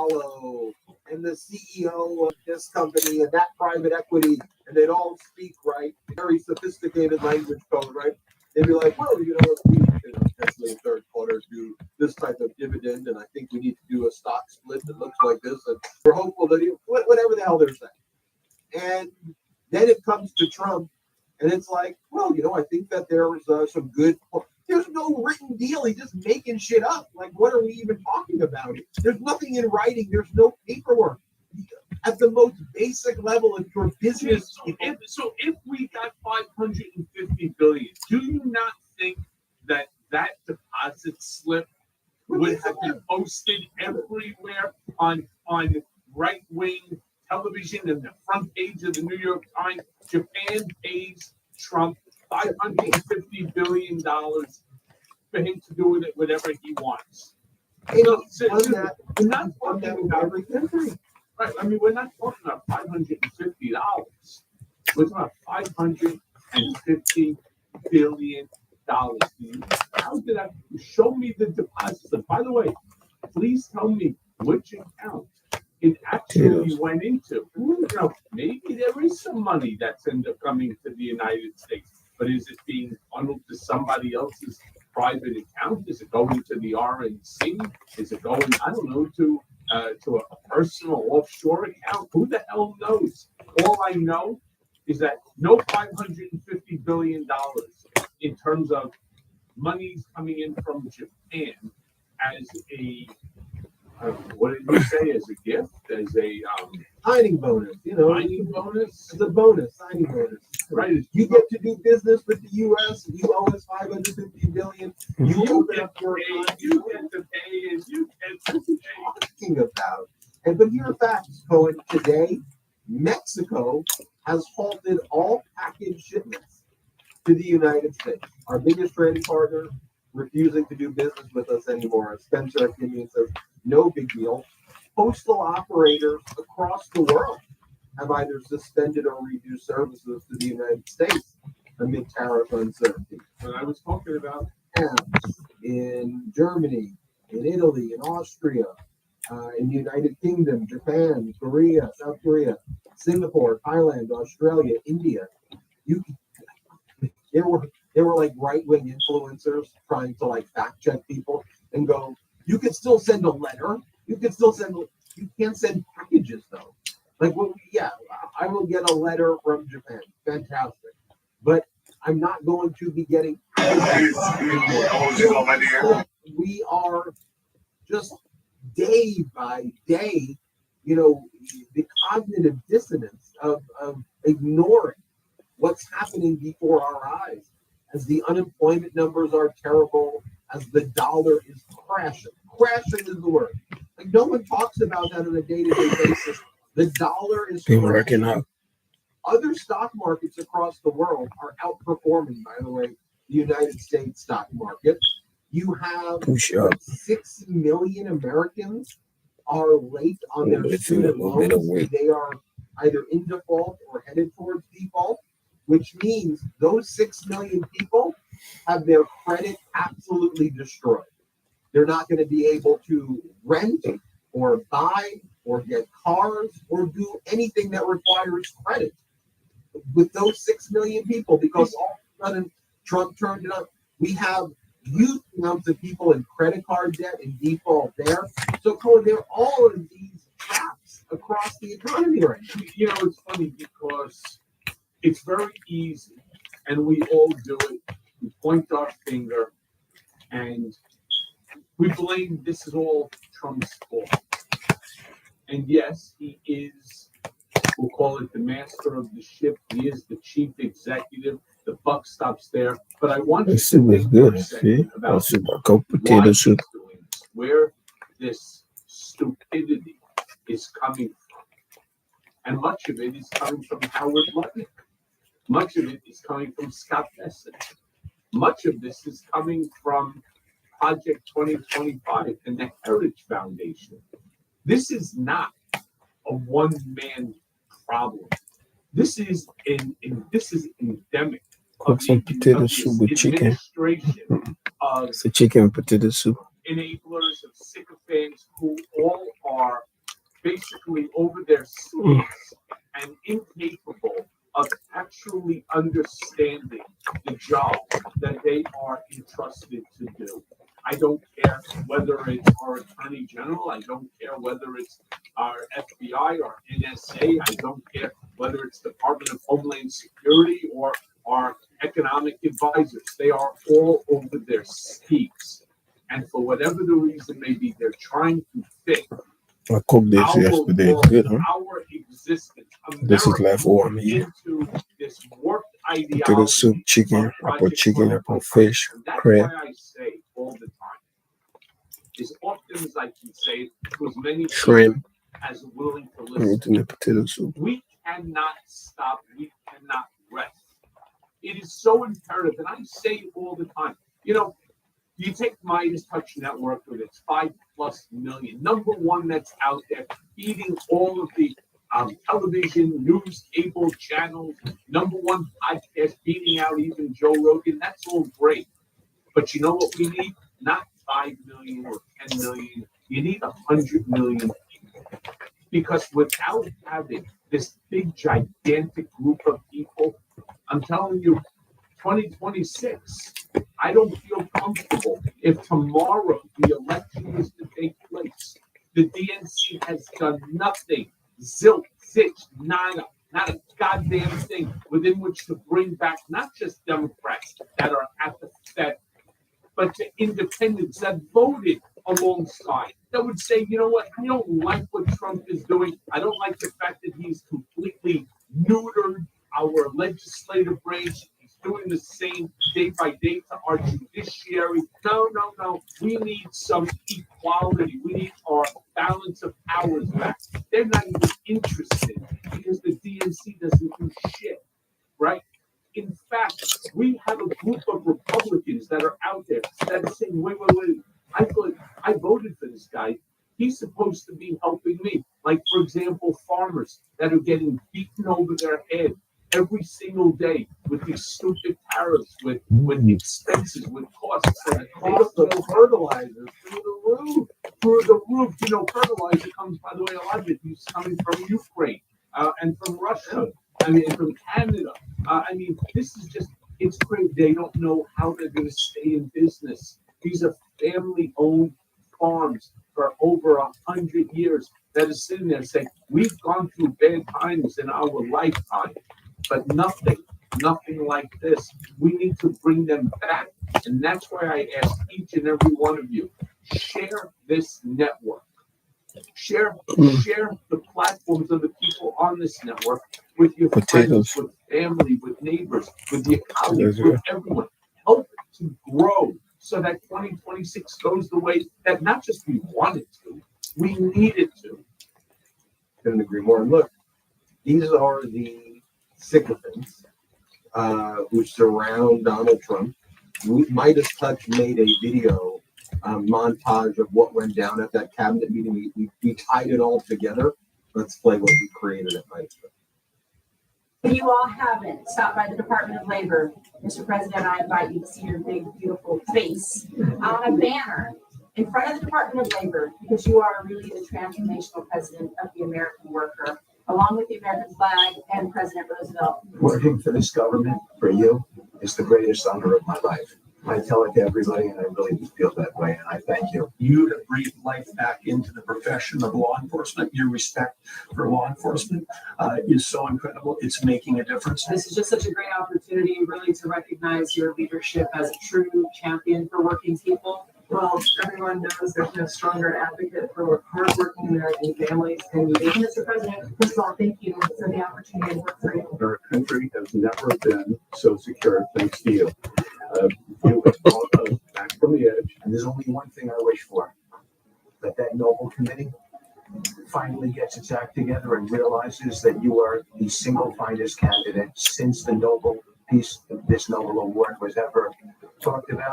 Apollo and the CEO of this company and that private equity, and they'd all speak, right, very sophisticated language code, right? They'd be like, well, if we, potentially in third quarter do this type of dividend, and I think we need to do a stock split that looks like this, and we're hopeful that whatever the hell they're saying. And then it comes to Trump, and it's like, well, I think that there's some good. There's no written deal. He's just making shit up. Like, what are we even talking about? There's nothing in writing. There's no paperwork. At the most basic level of your business. If we got 550 billion, do you not think that deposit slip would have been posted everywhere on right-wing television and the front page of the New York Times? Japan pays Trump $550 billion for him to do with it whatever he wants. We're not talking about every country. Right. I mean, we're not talking about $550. We're talking about $550 billion. How did I show me the deposits? And by the way, please tell me which account it actually went into. Maybe there is some money that's coming to the United States, but is it being funneled to somebody else's private account? Is it going to the RNC? Is it going, I don't know, to a personal offshore account? Who the hell knows? All I know is that no $550 billion in terms of monies coming in from Japan as a what did you say? As a gift, as a signing bonus, signing bonus, as a bonus, signing bonus. Right? You get to do business with the U.S. and you owe us $550 billion. You open up your account. You get to pay, and you get to pay. Talking about, but here are facts, Cohen. Today, Mexico has halted all package shipments to the United States. Our biggest trading partner refusing to do business with us anymore. Spencer Akinian says, no big deal. Postal operators across the world have either suspended or reduced services to the United States amid tariff uncertainty. And I was talking about in Germany, in Italy, in Austria, in the United Kingdom, Japan, Korea, South Korea, Singapore, Thailand, Australia, India. There were like right-wing influencers trying to like fact check people and go, you can still send a letter. You can't send packages though. Like, well, yeah, I will get a letter from Japan. Fantastic. But I'm not going to be getting packages anymore. We are just day by day, the cognitive dissonance of ignoring what's happening before our eyes as the unemployment numbers are terrible, as the dollar is crashing. Crashing is the word. Like, no one talks about that on a day-to-day basis. The dollar is working out. Other stock markets across the world are outperforming, by the way, the United States stock market. You have 6 million Americans are late on their student loans. They are either in default or headed towards default, which means those 6 million people have their credit absolutely destroyed. They're not going to be able to rent or buy or get cars or do anything that requires credit with those 6 million people, because all of a sudden Trump turned it up. We have huge amounts of people in credit card debt and default there. So, Cohen, there are all of these traps across the economy right now. It's funny because it's very easy, and we all do it. We point our finger, and we blame this is all Trump's fault. And yes, he is, we'll call it the master of the ship. He is the chief executive. The buck stops there. But I want to think for a second about why he's doing this, where this stupidity is coming from. And much of it is coming from Howard Lutnick. Much of it is coming from Scott Bessent. Much of this is coming from Project 2025 and the Heritage Foundation. This is not a one-man problem. This is endemic. Cook some potato soup with chicken. Of it's a chicken and potato soup. Enablers of sycophants who all are basically over their skis and incapable of actually understanding the job that they are entrusted to do. I don't care whether it's our Attorney General, I don't care whether it's our FBI or NSA, I don't care whether it's Department of Homeland Security or our economic advisors. They are all over their skis. And for whatever the reason may be, they're trying to fit I cooked this yesterday. It's good, huh? our existence, This is leftover meat. into this warped Potato ideology. soup, chicken, I put chicken, I put fish, That's crab. why I say all the time, as often as I can say it to as many people Shrimp. as willing to I'm listen. eating the potato soup. We cannot stop. We cannot rest. It is so imperative, and I say it all the time. You know, you take Midas Touch Network with its 5+ million, number one that's out there, feeding all of the television, news, cable channels, number one podcast, beating out even Joe Rogan. That's all great. But you know what we need? Not 5 million or 10 million. You need 100 million people. Because without having this big, gigantic group of people, I'm telling you, 2026, I don't feel comfortable if tomorrow the election is to take place. The DNC has done nothing, zilch, zitch, nada, not a goddamn thing within which to bring back not just Democrats that are apathetic, but to independents that voted alongside, that would say, you know what, I don't like what Trump is doing. I don't like the fact that he's completely neutered our legislative branch. He's doing the same day by day to our judiciary. No. We need some equality. We need our balance of powers back. They're not even interested because the DNC doesn't do shit, right? In fact, we have a group of Republicans that are out there that are saying, wait. I thought I voted for this guy. He's supposed to be helping me. Like, for example, farmers that are getting beaten over their head every single day with these stupid tariffs, with expenses, with costs. And the cost of fertilizer through the roof. You know, fertilizer comes, by the way, a lot of it is coming from Ukraine and from Russia. I mean, from Canada. I mean, this is just, it's great. They don't know how they're going to stay in business. These are family-owned farms for over 100 years that are sitting there saying, we've gone through bad times in our lifetime, but nothing like this. We need to bring them back. And that's why I ask each and every one of you, share this network. Share the platforms of the people on this network with your Potatoes. friends, with family, with neighbors, with your colleagues, with everyone. Help it to grow so that 2026 goes the way that not just we want it to, we need it to. Couldn't agree more. And look, these are the sycophants who surround Donald Trump. Midas Touch made a video montage of what went down at that cabinet meeting. We tied it all together. Let's play what we created at Midas Touch. If you all haven't stopped by the Department of Labor, Mr. President, I invite you to see your big, beautiful face on a banner in front of the Department of Labor, because you are really the transformational president of the American worker, along with the American flag and President Roosevelt. Working for this government, for you, is the greatest honor of my life. I tell it to everybody, and I really do feel that way, and I thank you. You have breathed life back into the profession of law enforcement. Your respect for law enforcement is so incredible. It's making a difference. This is just such a great opportunity, really, to recognize your leadership as a true champion for working people. Well, everyone knows there's no stronger advocate for hardworking American families than you. Mr. President, first of all, thank you for the opportunity to work for you. Our country has never been so secure thanks to you. You have brought us back from the edge, and there's only one thing I wish for: that Noble Committee finally gets its act together and realizes that you are the single finest candidate since the Nobel Peace, this Nobel Award was ever talked about.